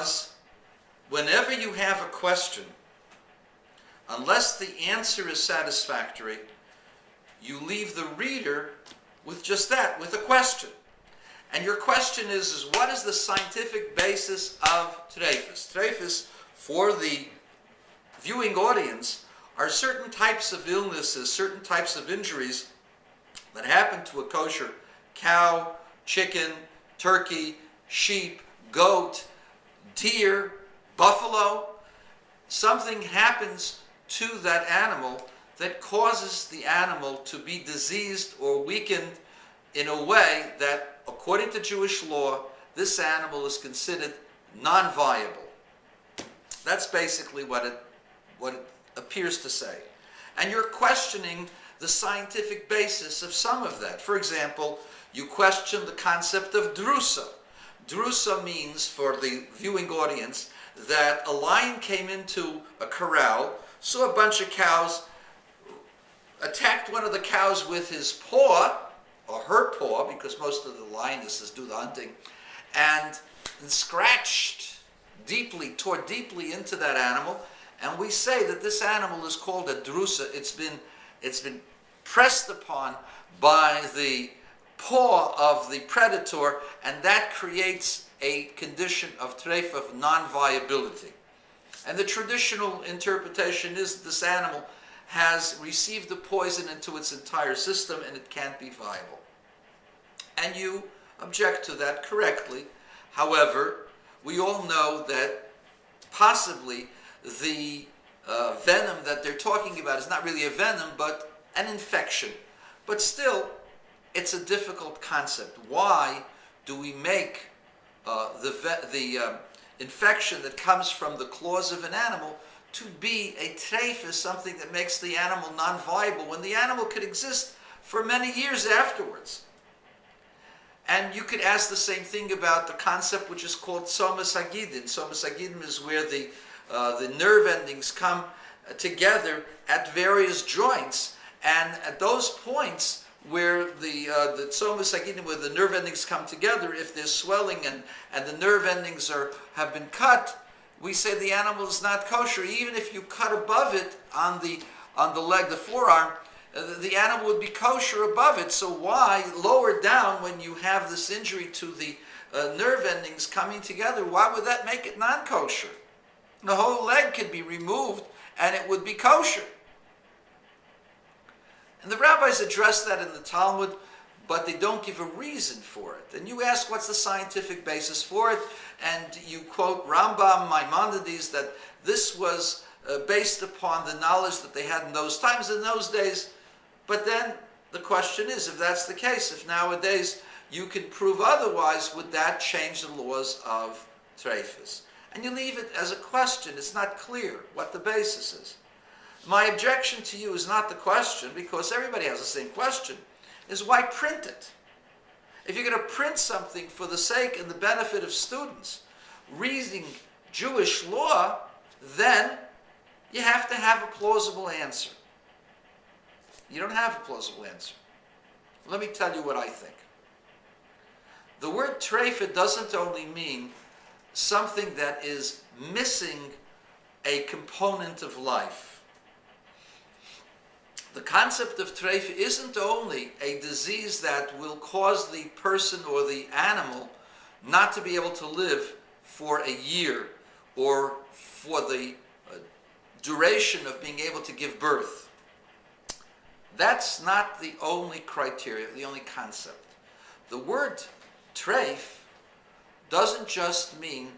because whenever you have a question, unless the answer is satisfactory, you leave the reader with just that, with a question. And your question is what is the scientific basis of treifus? Treifus, for the viewing audience, are certain types of illnesses, certain types of injuries that happen to a kosher cow, chicken, turkey, sheep, goat, deer, buffalo. Something happens to that animal that causes the animal to be diseased or weakened in a way that, according to Jewish law, this animal is considered non-viable. That's basically what it appears to say. And you're questioning the scientific basis of some of that. For example, you question the concept of drusa. Drusa means, for the viewing audience, that a lion came into a corral, saw a bunch of cows, attacked one of the cows with his paw, or her paw, because most of the lionesses do the hunting, and scratched deeply, tore deeply into that animal. And we say that this animal is called a drusa. It's been pressed upon by the paw of the predator, and that creates a condition of treif, of non-viability. And the traditional interpretation is that this animal has received the poison into its entire system and it can't be viable. And you object to that correctly. However, we all know that possibly the venom that they're talking about is not really a venom, but an infection. But still, it's a difficult concept. Why do we make the infection that comes from the claws of an animal to be a treif, is something that makes the animal non-viable when the animal could exist for many years afterwards? And you could ask the same thing about the concept which is called tzomas hagidin. Tzomas hagidin is where the nerve endings come together at various joints, and at those points where the tzomas hagidin, where the nerve endings come together, if there's swelling and the nerve endings have been cut, we say the animal is not kosher. Even if you cut above it on the leg, the forearm, the animal would be kosher above it. So why lower down, when you have this injury to the nerve endings coming together, why would that make it non-kosher? The whole leg could be removed and it would be kosher. And the rabbis address that in the Talmud, but they don't give a reason for it. And you ask, what's the scientific basis for it? And you quote Rambam, Maimonides, that this was based upon the knowledge that they had in those times, in those days. But then the question is, if that's the case, if nowadays you can prove otherwise, would that change the laws of treifus? And you leave it as a question. It's not clear what the basis is. My objection to you is not the question, because everybody has the same question, is why print it? If you're going to print something for the sake and the benefit of students reading Jewish law, then you have to have a plausible answer. You don't have a plausible answer. Let me tell you what I think. The word treif doesn't only mean something that is missing a component of life. The concept of treif isn't only a disease that will cause the person or the animal not to be able to live for a year or for the duration of being able to give birth. That's not the only criteria, the only concept. The word treif doesn't just mean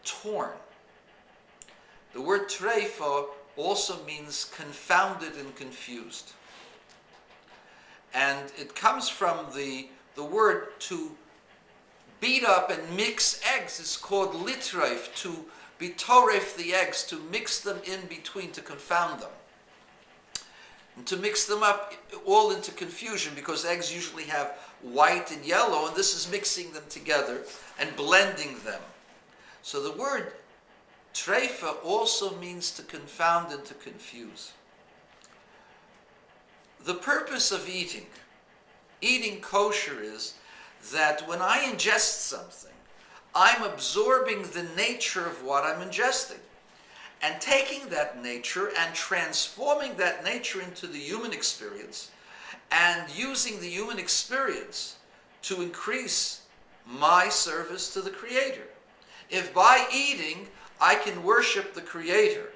torn. The word treif also means confounded and confused. And it comes from the word to beat up and mix eggs. It's called litreif, to be toref the eggs, to mix them in between, to confound them. And to mix them up all into confusion, because eggs usually have white and yellow, and this is mixing them together and blending them. So the word treifa also means to confound and to confuse. The purpose of eating kosher, is that when I ingest something, I'm absorbing the nature of what I'm ingesting. And taking that nature and transforming that nature into the human experience, and using the human experience to increase my service to the Creator. If by eating I can worship the Creator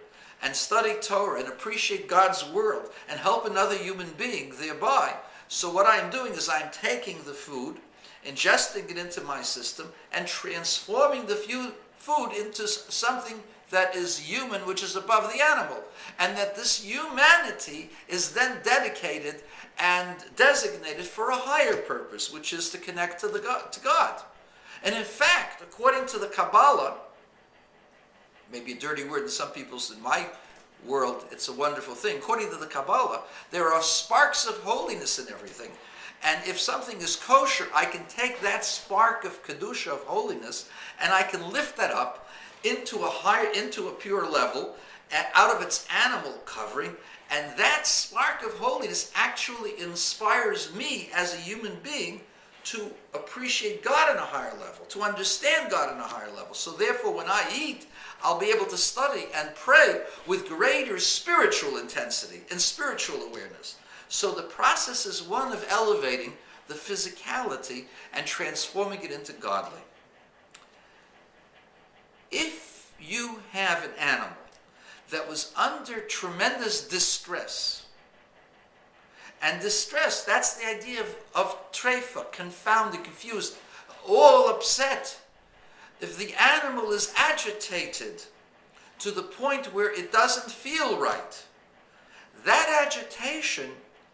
and study Torah and appreciate God's world and help another human being thereby, so what I'm doing is I'm taking the food, ingesting it into my system, and transforming the food into something that is human, which is above the animal. And that this humanity is then dedicated and designated for a higher purpose, which is to connect to God. And in fact, according to the Kabbalah, maybe a dirty word in some people's, in my world, it's a wonderful thing. According to the Kabbalah, there are sparks of holiness in everything. And if something is kosher, I can take that spark of kedusha, of holiness, and I can lift that up into a pure level, out of its animal covering, and that spark of holiness actually inspires me as a human being to appreciate God on a higher level, to understand God on a higher level. So therefore, when I eat, I'll be able to study and pray with greater spiritual intensity and spiritual awareness. So the process is one of elevating the physicality and transforming it into godly. If you have an animal that was under tremendous distress, and distress, that's the idea of Treif-Not, confounded, confused, all upset. If the animal is agitated to the point where it doesn't feel right, that agitation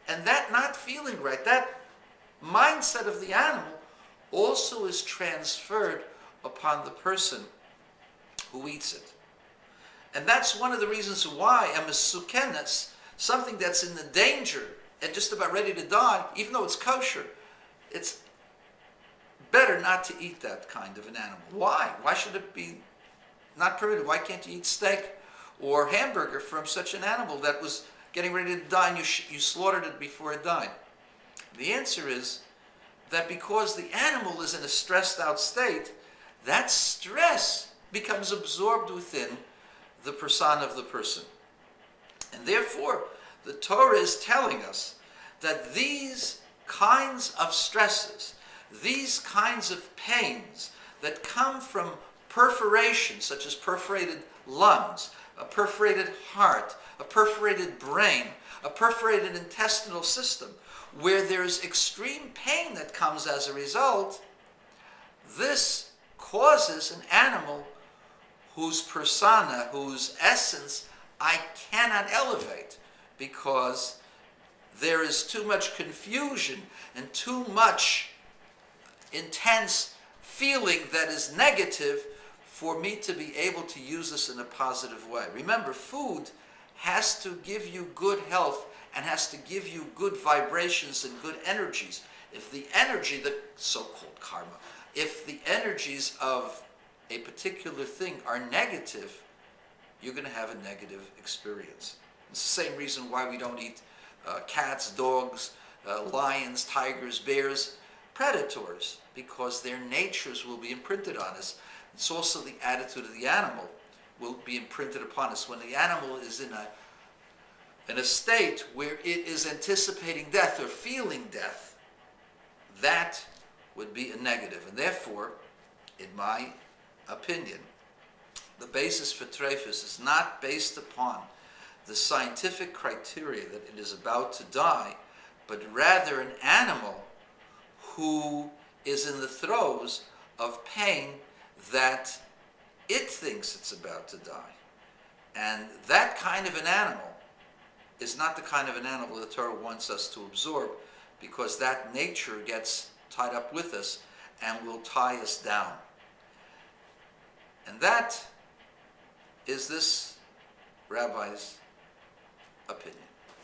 and that not feeling right, that mindset of the animal also is transferred upon the person who eats it. And that's one of the reasons why a mesukenes, something that's in the danger and just about ready to die, even though it's kosher, it's better not to eat that kind of an animal. Why? Why should it be not permitted? Why can't you eat steak or hamburger from such an animal that was getting ready to die and you slaughtered it before it died? The answer is that because the animal is in a stressed out state, that stress becomes absorbed within the persona of the person. And therefore, the Torah is telling us that these kinds of stresses, these kinds of pains that come from perforation, such as perforated lungs, a perforated heart, a perforated brain, a perforated intestinal system, where there's extreme pain that comes as a result, this causes an animal whose persona, whose essence, I cannot elevate, because there is too much confusion and too much intense feeling that is negative for me to be able to use this in a positive way. Remember, food has to give you good health and has to give you good vibrations and good energies. If the energy, the so-called karma, if the energies of a particular thing are negative, you're going to have a negative experience. It's the same reason why we don't eat cats, dogs, lions, tigers, bears, predators, because their natures will be imprinted on us. It's also the attitude of the animal will be imprinted upon us. When the animal is in a state where it is anticipating death or feeling death, that would be a negative. And therefore, in my opinion, the basis for treifus is not based upon the scientific criteria that it is about to die, but rather an animal who is in the throes of pain that it thinks it's about to die. And that kind of an animal is not the kind of an animal the Torah wants us to absorb, because that nature gets tied up with us and will tie us down. And that is this rabbi's opinion.